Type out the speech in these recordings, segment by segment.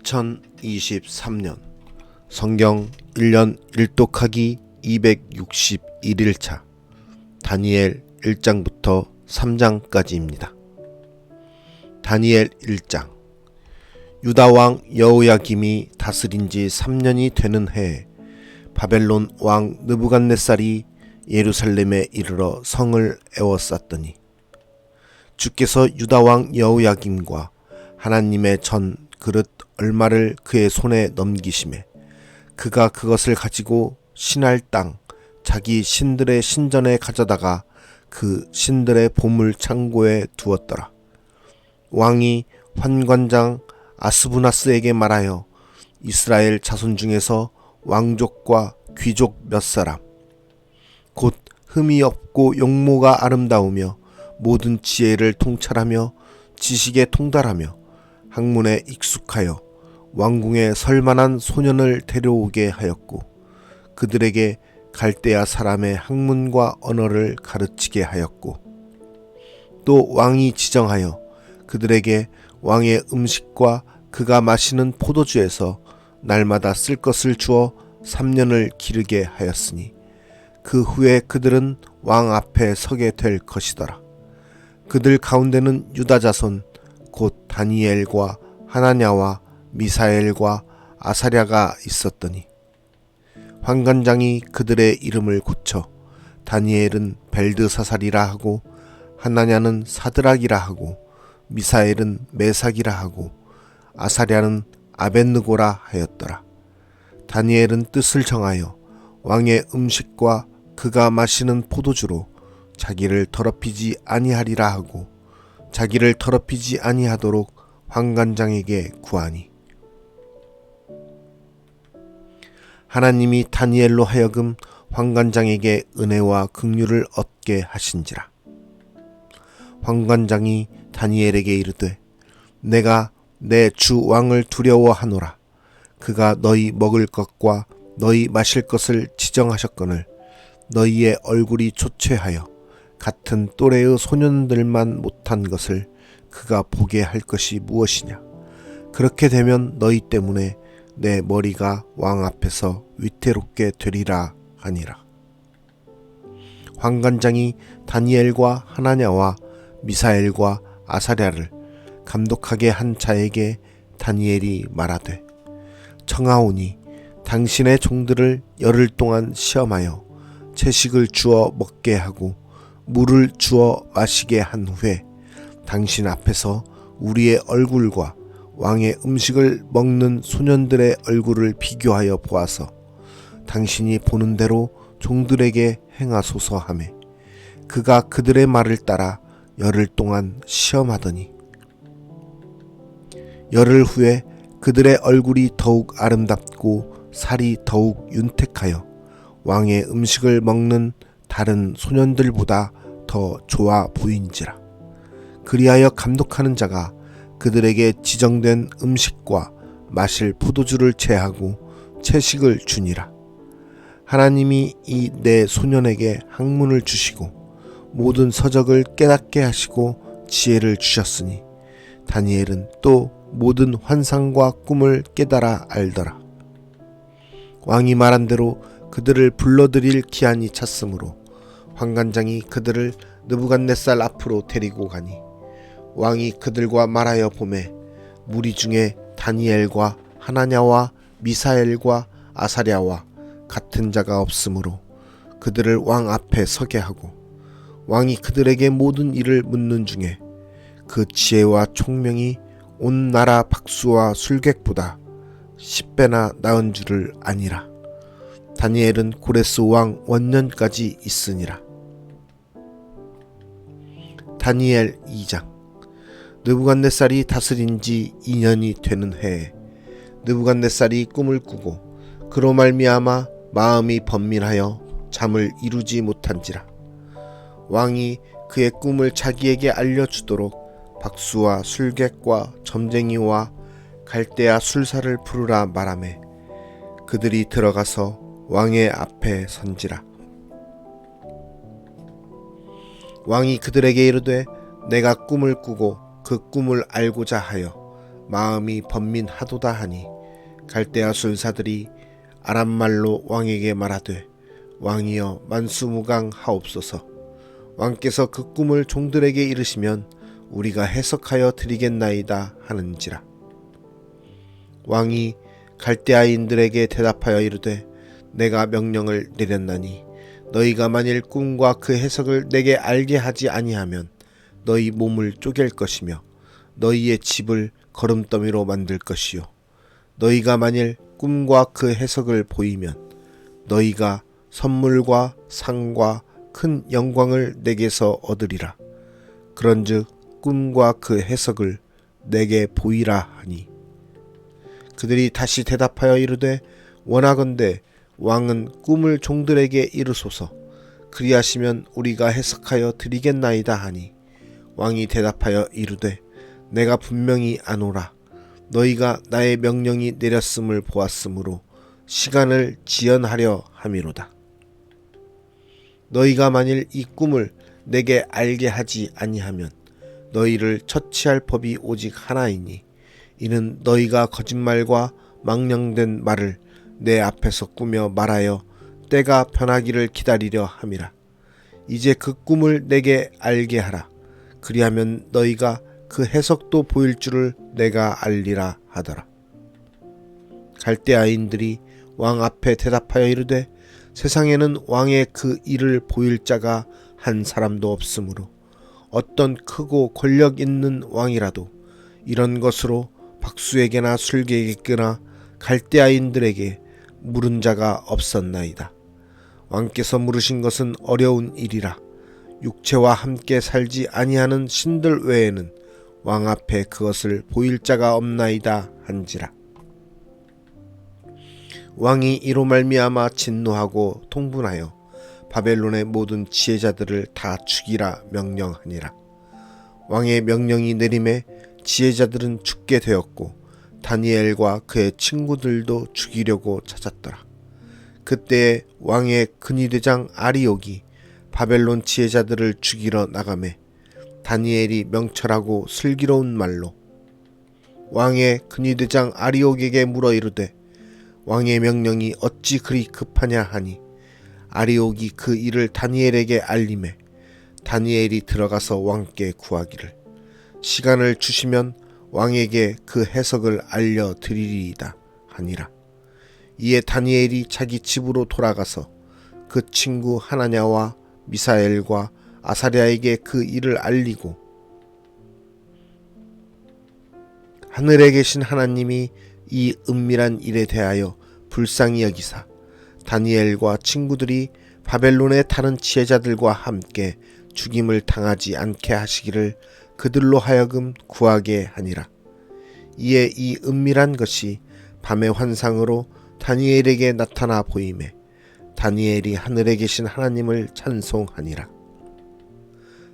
2023년 성경 1년 일독하기 261일차 다니엘 1장부터 3장까지입니다. 다니엘 1장. 유다왕 여호야김이 다스린 지 3년이 되는 해에 바벨론 왕 느부갓네살이 예루살렘에 이르러 성을 에워쌌더니 주께서 유다왕 여호야김과 하나님의 전 그릇 얼마를 그의 손에 넘기심에 그가 그것을 가지고 신할 땅 자기 신들의 신전에 가져다가 그 신들의 보물 창고에 두었더라. 왕이 환관장 아스부나스에게 말하여 이스라엘 자손 중에서 왕족과 귀족 몇 사람 곧 흠이 없고 용모가 아름다우며 모든 지혜를 통찰하며 지식에 통달하며 학문에 익숙하여 왕궁에 설만한 소년을 데려오게 하였고 그들에게 갈대아 사람의 학문과 언어를 가르치게 하였고 또 왕이 지정하여 그들에게 왕의 음식과 그가 마시는 포도주에서 날마다 쓸 것을 주어 3년을 기르게 하였으니 그 후에 그들은 왕 앞에 서게 될 것이더라. 그들 가운데는 유다 자손 곧 다니엘과 하나냐와 미사엘과 아사랴가 있었더니 환관장이 그들의 이름을 고쳐 다니엘은 벨드사살이라 하고 하나냐는 사드락이라 하고 미사엘은 메삭이라 하고 아사랴는 아벳느고라 하였더라. 다니엘은 뜻을 정하여 왕의 음식과 그가 마시는 포도주로 자기를 더럽히지 아니하리라 하고 자기를 더럽히지 아니하도록 환관장에게 구하니 하나님이 다니엘로 하여금 환관장에게 은혜와 긍휼을 얻게 하신지라. 환관장이 다니엘에게 이르되 내가 내 주 왕을 두려워하노라. 그가 너희 먹을 것과 너희 마실 것을 지정하셨거늘 너희의 얼굴이 초췌하여 같은 또래의 소년들만 못한 것을 그가 보게 할 것이 무엇이냐. 그렇게 되면 너희 때문에 내 머리가 왕 앞에서 위태롭게 되리라 하니라. 환관장이 다니엘과 하나냐와 미사엘과 아사랴를 감독하게 한 자에게 다니엘이 말하되 청하오니 당신의 종들을 열흘 동안 시험하여 채식을 주어 먹게 하고 물을 주어 마시게 한 후에 당신 앞에서 우리의 얼굴과 왕의 음식을 먹는 소년들의 얼굴을 비교하여 보아서 당신이 보는 대로 종들에게 행하소서 하매 그가 그들의 말을 따라 열흘 동안 시험하더니 열흘 후에 그들의 얼굴이 더욱 아름답고 살이 더욱 윤택하여 왕의 음식을 먹는 다른 소년들보다 더 좋아 보인지라. 그리하여 감독하는 자가 그들에게 지정된 음식과 마실 포도주를 제하고 채식을 주니라. 하나님이 이 네 소년에게 학문을 주시고 모든 서적을 깨닫게 하시고 지혜를 주셨으니 다니엘은 또 모든 환상과 꿈을 깨달아 알더라. 왕이 말한 대로 그들을 불러들일 기한이 찼으므로 환관장이 그들을 느부갓네살 앞으로 데리고 가니 왕이 그들과 말하여 보매 무리 중에 다니엘과 하나냐와 미사엘과 아사랴와 같은 자가 없으므로 그들을 왕 앞에 서게 하고 왕이 그들에게 모든 일을 묻는 중에 그 지혜와 총명이 온 나라 박수와 술객보다 10배나 나은 줄을 아니라. 다니엘은 고레스 왕 원년까지 있으니라. 다니엘 2장. 느부갓네살이 다스린 지 2년이 되는 해에 느부갓네살이 꿈을 꾸고 그로 말미암아 마음이 번민하여 잠을 이루지 못한지라. 왕이 그의 꿈을 자기에게 알려주도록 박수와 술객과 점쟁이와 갈대아 술사를 부르라 말하매 그들이 들어가서 왕의 앞에 선지라. 왕이 그들에게 이르되 내가 꿈을 꾸고 그 꿈을 알고자 하여 마음이 번민하도다 하니 갈대아 술사들이 아람말로 왕에게 말하되 왕이여 만수무강하옵소서. 왕께서 그 꿈을 종들에게 이르시면 우리가 해석하여 드리겠나이다 하는지라. 왕이 갈대아인들에게 대답하여 이르되 내가 명령을 내렸나니 너희가 만일 꿈과 그 해석을 내게 알게 하지 아니하면 너희 몸을 쪼갤 것이며 너희의 집을 거름더미로 만들 것이요 너희가 만일 꿈과 그 해석을 보이면 너희가 선물과 상과 큰 영광을 내게서 얻으리라. 그런즉 꿈과 그 해석을 내게 보이라 하니 그들이 다시 대답하여 이르되 원하건대 왕은 꿈을 종들에게 이르소서. 그리하시면 우리가 해석하여 드리겠나이다 하니 왕이 대답하여 이르되 내가 분명히 아노라. 너희가 나의 명령이 내렸음을 보았으므로 시간을 지연하려 함이로다. 너희가 만일 이 꿈을 내게 알게 하지 아니하면 너희를 처치할 법이 오직 하나이니 이는 너희가 거짓말과 망령된 말을 내 앞에서 꾸며 말하여 때가 변하기를 기다리려 함이라. 이제 그 꿈을 내게 알게 하라. 그리하면 너희가 그 해석도 보일 줄을 내가 알리라 하더라. 갈대아인들이 왕 앞에 대답하여 이르되 세상에는 왕의 그 일을 보일 자가 한 사람도 없으므로 어떤 크고 권력 있는 왕이라도 이런 것으로 박수에게나 술객에게나 갈대아인들에게 물은 자가 없었나이다. 왕께서 물으신 것은 어려운 일이라. 육체와 함께 살지 아니하는 신들 외에는 왕 앞에 그것을 보일 자가 없나이다 한지라. 왕이 이로 말미암아 진노하고 통분하여 바벨론의 모든 지혜자들을 다 죽이라 명령하니라. 왕의 명령이 내림에 지혜자들은 죽게 되었고 다니엘과 그의 친구들도 죽이려고 찾았더라. 그때에 왕의 근위대장 아리옥이 바벨론 지혜자들을 죽이러 나가매 다니엘이 명철하고 슬기로운 말로 왕의 근위대장 아리옥에게 물어 이르되 왕의 명령이 어찌 그리 급하냐 하니 아리옥이 그 일을 다니엘에게 알림해 다니엘이 들어가서 왕께 구하기를 시간을 주시면 왕에게 그 해석을 알려드리리이다 하니라. 이에 다니엘이 자기 집으로 돌아가서 그 친구 하나냐와 미사엘과 아사랴에게 그 일을 알리고 하늘에 계신 하나님이 이 은밀한 일에 대하여 불쌍히 여기사 다니엘과 친구들이 바벨론의 다른 지혜자들과 함께 죽임을 당하지 않게 하시기를 그들로 하여금 구하게 하니라. 이에 이 은밀한 것이 밤의 환상으로 다니엘에게 나타나 보이매 다니엘이 하늘에 계신 하나님을 찬송하니라.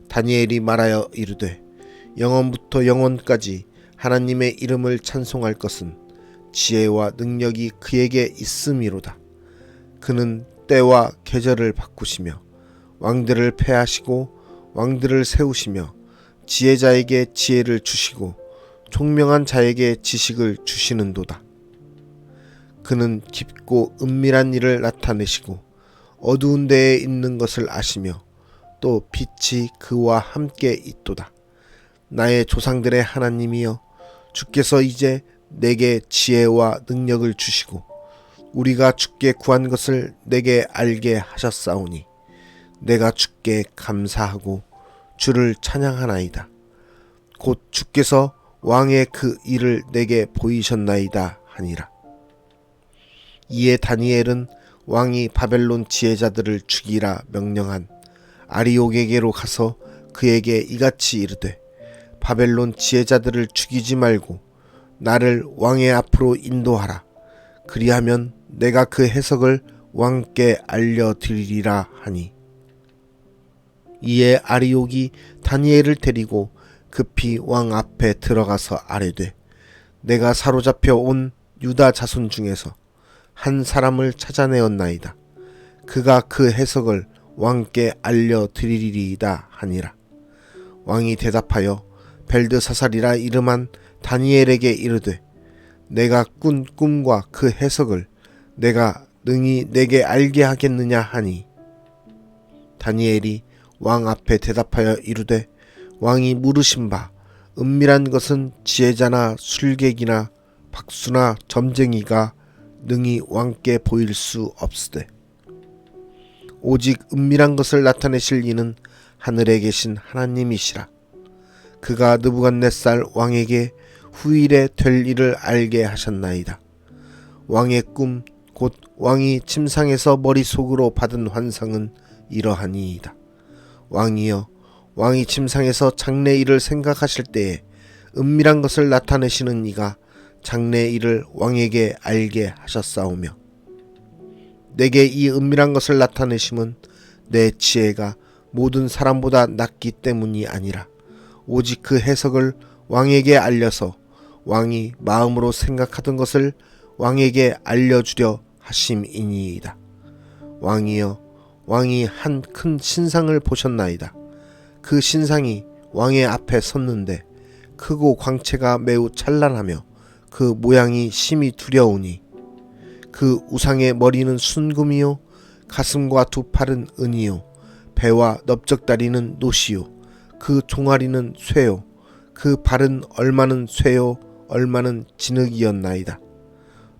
다니엘이 말하여 이르되 영원부터 영원까지 하나님의 이름을 찬송할 것은 지혜와 능력이 그에게 있음이로다. 그는 때와 계절을 바꾸시며 왕들을 패하시고 왕들을 세우시며 지혜자에게 지혜를 주시고 총명한 자에게 지식을 주시는도다. 그는 깊고 은밀한 일을 나타내시고 어두운 데에 있는 것을 아시며 또 빛이 그와 함께 있도다. 나의 조상들의 하나님이여 주께서 이제 내게 지혜와 능력을 주시고 우리가 주께 구한 것을 내게 알게 하셨사오니 내가 주께 감사하고 주를 찬양하나이다. 곧 주께서 왕의 그 일을 내게 보이셨나이다 하니라. 이에 다니엘은 왕이 바벨론 지혜자들을 죽이라 명령한 아리옥에게로 가서 그에게 이같이 이르되 바벨론 지혜자들을 죽이지 말고 나를 왕의 앞으로 인도하라. 그리하면 내가 그 해석을 왕께 알려드리리라 하니 이에 아리옥이 다니엘을 데리고 급히 왕 앞에 들어가서 아뢰되 내가 사로잡혀 온 유다 자손 중에서 한 사람을 찾아내었나이다. 그가 그 해석을 왕께 알려드리리이다 하니라. 왕이 대답하여 벨드사살이라 이름한 다니엘에게 이르되 내가 꾼 꿈과 그 해석을 내가 능히 내게 알게 하겠느냐 하니 다니엘이 왕 앞에 대답하여 이르되 왕이 물으신 바 은밀한 것은 지혜자나 술객이나 박수나 점쟁이가 능히 왕께 보일 수 없으되 오직 은밀한 것을 나타내실 이는 하늘에 계신 하나님이시라. 그가 느부갓네살 왕에게 후일에 될 일을 알게 하셨나이다. 왕의 꿈 곧 왕이 침상에서 머릿속으로 받은 환상은 이러하니이다. 왕이여, 왕이 침상에서 장래 일을 생각하실 때에 은밀한 것을 나타내시는 이가 장래 일을 왕에게 알게 하셨사오며 내게 이 은밀한 것을 나타내심은 내 지혜가 모든 사람보다 낮기 때문이 아니라 오직 그 해석을 왕에게 알려서 왕이 마음으로 생각하던 것을 왕에게 알려주려 하심이니이다. 왕이여, 왕이 한 큰 신상을 보셨나이다. 그 신상이 왕의 앞에 섰는데 크고 광채가 매우 찬란하며 그 모양이 심히 두려우니 그 우상의 머리는 순금이요 가슴과 두 팔은 은이요 배와 넓적다리는 노시요 그 종아리는 쇠요 그 발은 얼마는 쇠요 얼마는 진흙이었나이다.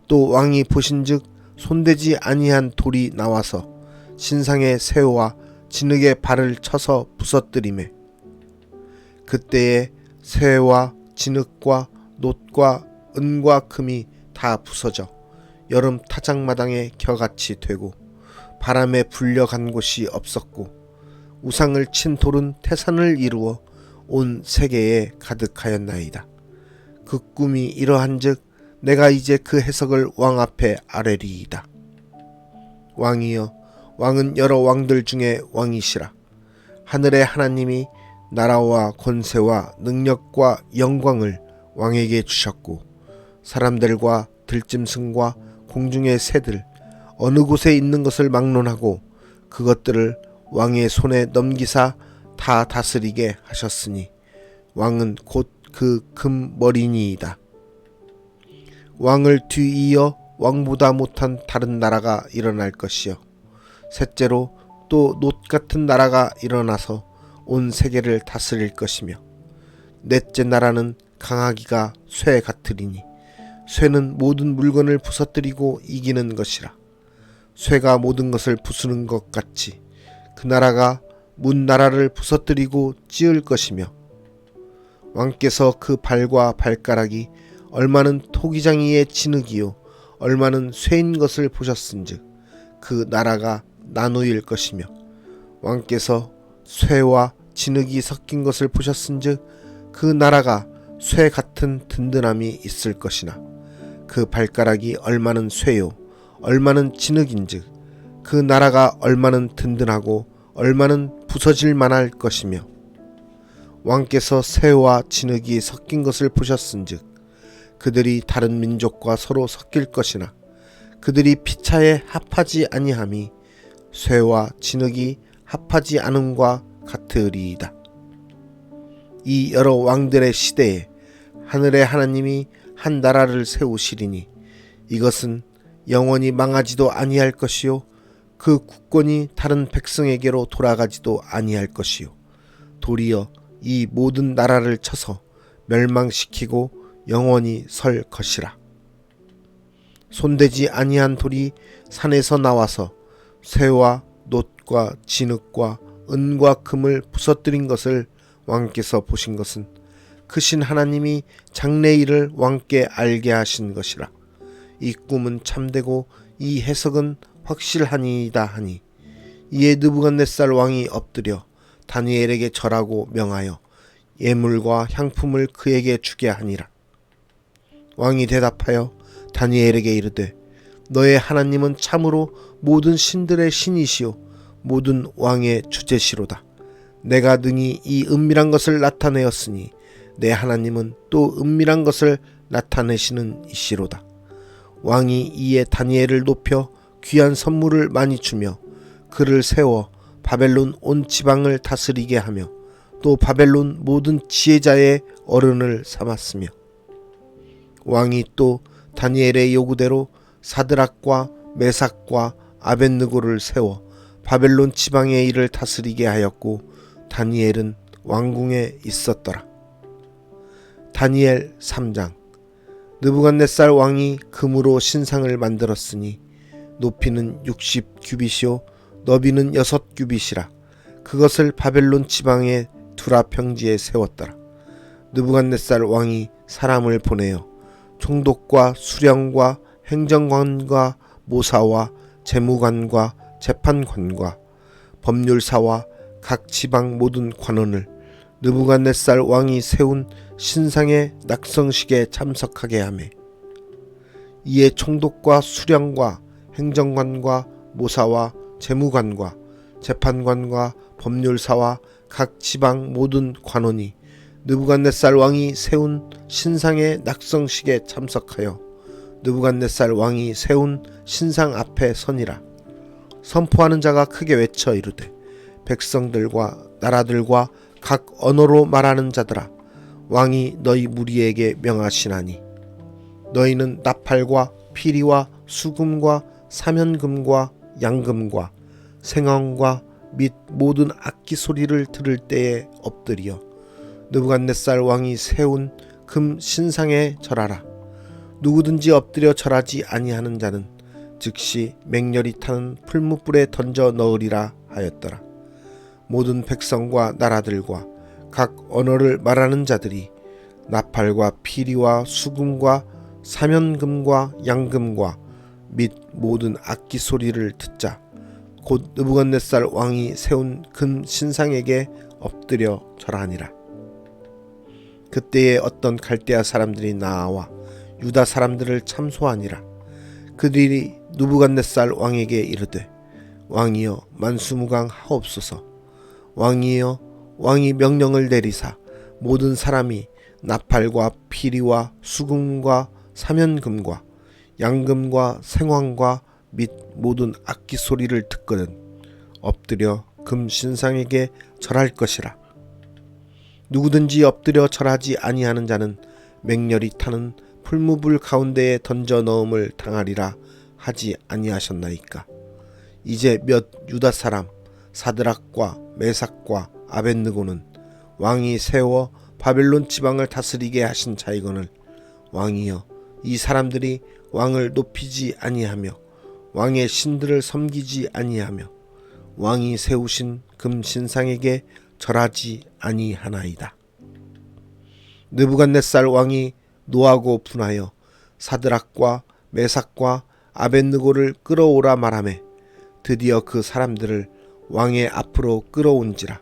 또 왕이 보신즉 손대지 아니한 돌이 나와서 신상의 쇠와 진흙의 발을 쳐서 부서뜨리매 그때에 쇠와 진흙과 놋과 은과 금이 다 부서져 여름 타작마당에 겨같이 되고 바람에 불려간 곳이 없었고 우상을 친 돌은 태산을 이루어 온 세계에 가득하였나이다. 그 꿈이 이러한즉 내가 이제 그 해석을 왕 앞에 아뢰리이다. 왕이여, 왕은 여러 왕들 중에 왕이시라. 하늘의 하나님이 나라와 권세와 능력과 영광을 왕에게 주셨고 사람들과 들짐승과 공중의 새들 어느 곳에 있는 것을 막론하고 그것들을 왕의 손에 넘기사 다 다스리게 하셨으니 왕은 곧 그 금머리니이다. 왕을 뒤이어 왕보다 못한 다른 나라가 일어날 것이요 셋째로 또 놋 같은 나라가 일어나서 온 세계를 다스릴 것이며 넷째 나라는 강하기가 쇠 같으리니 쇠는 모든 물건을 부서뜨리고 이기는 것이라. 쇠가 모든 것을 부수는 것 같이 그 나라가 문 나라를 부서뜨리고 찌을 것이며 왕께서 그 발과 발가락이 얼마는 토기장이의 진흙이요 얼마는 쇠인 것을 보셨은즉 그 나라가 나누일 것이며 왕께서 쇠와 진흙이 섞인 것을 보셨은즉 그 나라가 쇠 같은 든든함이 있을 것이나 그 발가락이 얼마는 쇠요 얼마는 진흙인즉 그 나라가 얼마는 든든하고 얼마는 부서질 만할 것이며 왕께서 쇠와 진흙이 섞인 것을 보셨은즉 그들이 다른 민족과 서로 섞일 것이나 그들이 피차에 합하지 아니함이 쇠와 진흙이 합하지 않음과 같으리이다. 이 여러 왕들의 시대에 하늘의 하나님이 한 나라를 세우시리니 이것은 영원히 망하지도 아니할 것이요 그 국권이 다른 백성에게로 돌아가지도 아니할 것이요 도리어 이 모든 나라를 쳐서 멸망시키고 영원히 설 것이라. 손대지 아니한 돌이 산에서 나와서 쇠와 놋과 진흙과 은과 금을 부서뜨린 것을 왕께서 보신 것은 크신 하나님이 장래 일을 왕께 알게 하신 것이라. 이 꿈은 참되고 이 해석은 확실하니이다 하니 이에 느부갓네살 왕이 엎드려 다니엘에게 절하고 명하여 예물과 향품을 그에게 주게 하니라. 왕이 대답하여 다니엘에게 이르되 너의 하나님은 참으로 모든 신들의 신이시요 모든 왕의 주제시로다. 내가 능히 이 은밀한 것을 나타내었으니 내 하나님은 또 은밀한 것을 나타내시는 이시로다. 왕이 이에 다니엘을 높여 귀한 선물을 많이 주며 그를 세워 바벨론 온 지방을 다스리게 하며 또 바벨론 모든 지혜자의 어른을 삼았으며 왕이 또 다니엘의 요구대로 사드락과 메삭과 아벳느고를 세워 바벨론 지방의 일을 다스리게 하였고 다니엘은 왕궁에 있었더라. 다니엘 3장. 느부갓네살 왕이 금으로 신상을 만들었으니 높이는 60규빗이요 너비는 6규빗이라. 그것을 바벨론 지방의 두라 평지에 세웠더라. 느부갓네살 왕이 사람을 보내어 총독과 수령과 행정관과 모사와 재무관과 재판관과 법률사와 각 지방 모든 관원을 느부갓네살 왕이 세운 신상의 낙성식에 참석하게 하매 이에 총독과 수령과 행정관과 모사와 재무관과 재판관과 법률사와 각 지방 모든 관원이 느부갓네살 왕이 세운 신상의 낙성식에 참석하여 느부갓네살 왕이 세운 신상 앞에 서니라. 선포하는 자가 크게 외쳐 이르되 백성들과 나라들과 각 언어로 말하는 자들아 왕이 너희 무리에게 명하시나니 너희는 나팔과 피리와 수금과 사면금과 양금과 생황과 및 모든 악기 소리를 들을 때에 엎드려 느부갓네살 왕이 세운 금 신상에 절하라. 누구든지 엎드려 절하지 아니하는 자는 즉시 맹렬히 타는 풀무불에 던져 넣으리라 하였더라. 모든 백성과 나라들과 각 언어를 말하는 자들이 나팔과 피리와 수금과 사면금과 양금과 및 모든 악기 소리를 듣자 곧 느부갓네살 왕이 세운 금 신상에게 엎드려 절하니라. 그때에 어떤 갈대아 사람들이 나와 유다 사람들을 참소하니라. 그들이 느부갓네살 왕에게 이르되 왕이여 만수무강하옵소서. 왕이여 왕이 명령을 내리사 모든 사람이 나팔과 피리와 수금과 사면금과 양금과 생황과 및 모든 악기 소리를 듣거든 엎드려 금 신상에게 절할 것이라. 누구든지 엎드려 절하지 아니하는 자는 맹렬히 타는 풀무불 가운데에 던져 넣음을 당하리라 하지 아니하셨나이까. 이제 몇 유다 사람 사드락과 메삭과 아벳느고는 왕이 세워 바벨론 지방을 다스리게 하신 자이거늘 왕이여 이 사람들이 왕을 높이지 아니하며 왕의 신들을 섬기지 아니하며 왕이 세우신 금 신상에게 절하지 아니하나이다. 느부갓네살 왕이 노하고 분하여 사드락과 메삭과 아벳느고를 끌어오라 말하매 드디어 그 사람들을 왕의 앞으로 끌어온지라.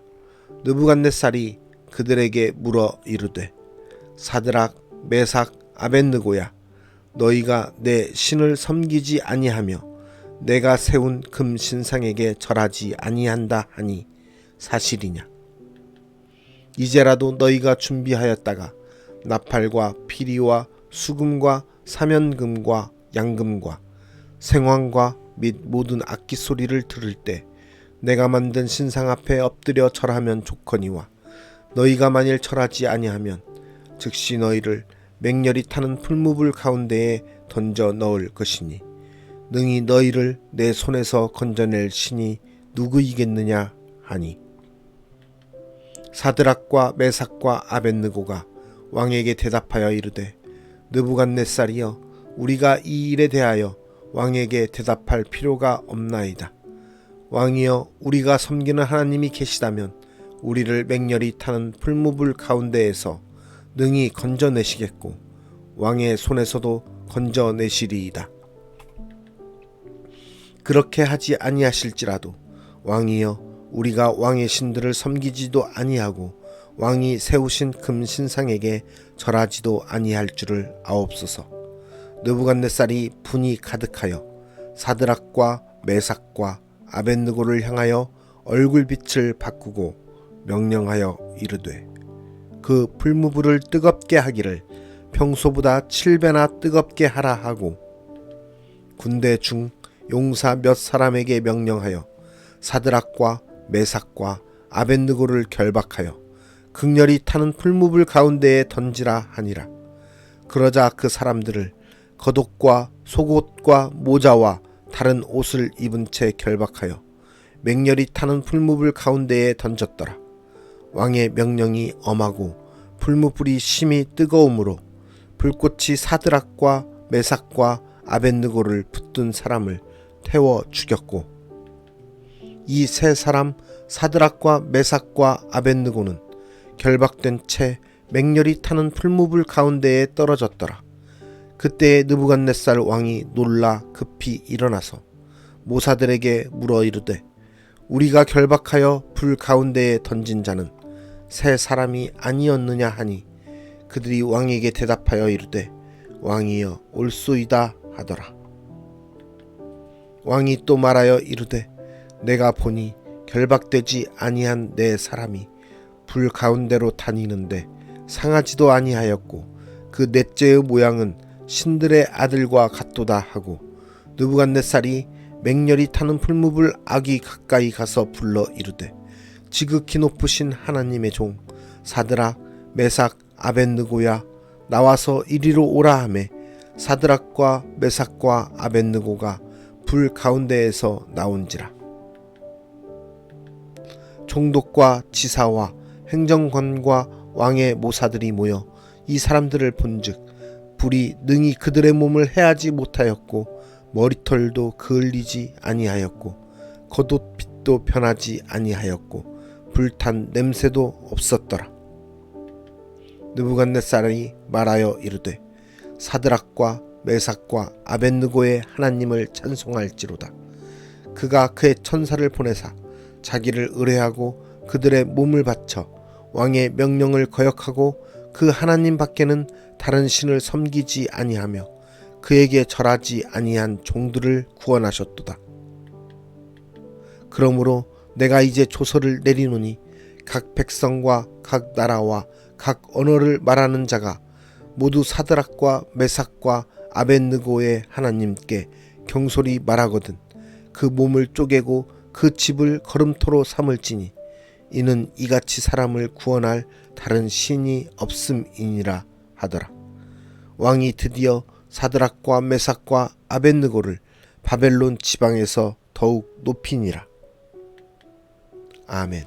느부갓네살이 그들에게 물어 이르되 사드락 메삭 아벳느고야 너희가 내 신을 섬기지 아니하며 내가 세운 금 신상에게 절하지 아니한다 하니 사실이냐. 이제라도 너희가 준비하였다가 나팔과 피리와 수금과 사면금과 양금과 생황과 및 모든 악기 소리를 들을 때 내가 만든 신상 앞에 엎드려 절하면 좋거니와 너희가 만일 절하지 아니하면 즉시 너희를 맹렬히 타는 풀무불 가운데에 던져 넣을 것이니 능히 너희를 내 손에서 건져낼 신이 누구이겠느냐 하니 사드락과 메삭과 아벳느고가 왕에게 대답하여 이르되 느부갓네살이여 우리가 이 일에 대하여 왕에게 대답할 필요가 없나이다. 왕이여 우리가 섬기는 하나님이 계시다면 우리를 맹렬히 타는 풀무불 가운데에서 능히 건져내시겠고 왕의 손에서도 건져내시리이다. 그렇게 하지 아니하실지라도 왕이여 우리가 왕의 신들을 섬기지도 아니하고 왕이 세우신 금 신상에게 절하지도 아니할 줄을 아옵소서. 느부갓네살이 분이 가득하여 사드락과 메삭과 아벳느고를 향하여 얼굴빛을 바꾸고 명령하여 이르되 그 풀무불을 뜨겁게 하기를 평소보다 7배나 뜨겁게 하라 하고 군대 중 용사 몇 사람에게 명령하여 사드락과 메삭과 아벳느고를 결박하여 극렬히 타는 풀무불 가운데에 던지라 하니라. 그러자 그 사람들을 겉옷과 속옷과 모자와 다른 옷을 입은 채 결박하여 맹렬히 타는 풀무불 가운데에 던졌더라. 왕의 명령이 엄하고 풀무불이 심히 뜨거움으로 불꽃이 사드락과 메삭과 아벳느고를 붙든 사람을 태워 죽였고, 이 세 사람 사드락과 메삭과 아벳느고는 결박된 채 맹렬히 타는 풀무불 가운데에 떨어졌더라. 그때에 느부갓네살 왕이 놀라 급히 일어나서 모사들에게 물어 이르되, 우리가 결박하여 불 가운데에 던진 자는 세 사람이 아니었느냐 하니, 그들이 왕에게 대답하여 이르되, 왕이여 옳소이다 하더라. 왕이 또 말하여 이르되, 내가 보니 결박되지 아니한 네 사람이 불 가운데로 다니는데 상하지도 아니하였고, 그 넷째의 모양은 신들의 아들과 같도다 하고, 느부갓네살이 맹렬히 타는 풀무불 아기 가까이 가서 불러 이르되, 지극히 높으신 하나님의 종 사드락 메삭 아벳느고야, 나와서 이리로 오라 하매 사드락과 메삭과 아벳느고가 불 가운데에서 나온지라. 총독과 지사와 행정관과 왕의 모사들이 모여 이 사람들을 본즉 불이 능히 그들의 몸을 해하지 못하였고, 머리털도 그을리지 아니하였고, 겉옷빛도 변하지 아니하였고, 불탄 냄새도 없었더라. 느부갓네살이 말하여 이르되, 사드락과 메삭과 아벳느고의 하나님을 찬송할지로다. 그가 그의 천사를 보내사 자기를 의뢰하고 그들의 몸을 바쳐 왕의 명령을 거역하고 그 하나님 밖에는 다른 신을 섬기지 아니하며 그에게 절하지 아니한 종들을 구원하셨도다. 그러므로 내가 이제 조서를 내리노니 각 백성과 각 나라와 각 언어를 말하는 자가 모두 사드락과 메삭과 아벳느고의 하나님께 경솔히 말하거든 그 몸을 쪼개고 그 집을 거름토로 삼을지니, 이는 이같이 사람을 구원할 다른 신이 없음이니라 하더라. 왕이 드디어 사드락과 메삭과 아벳느고를 바벨론 지방에서 더욱 높이니라. 아멘.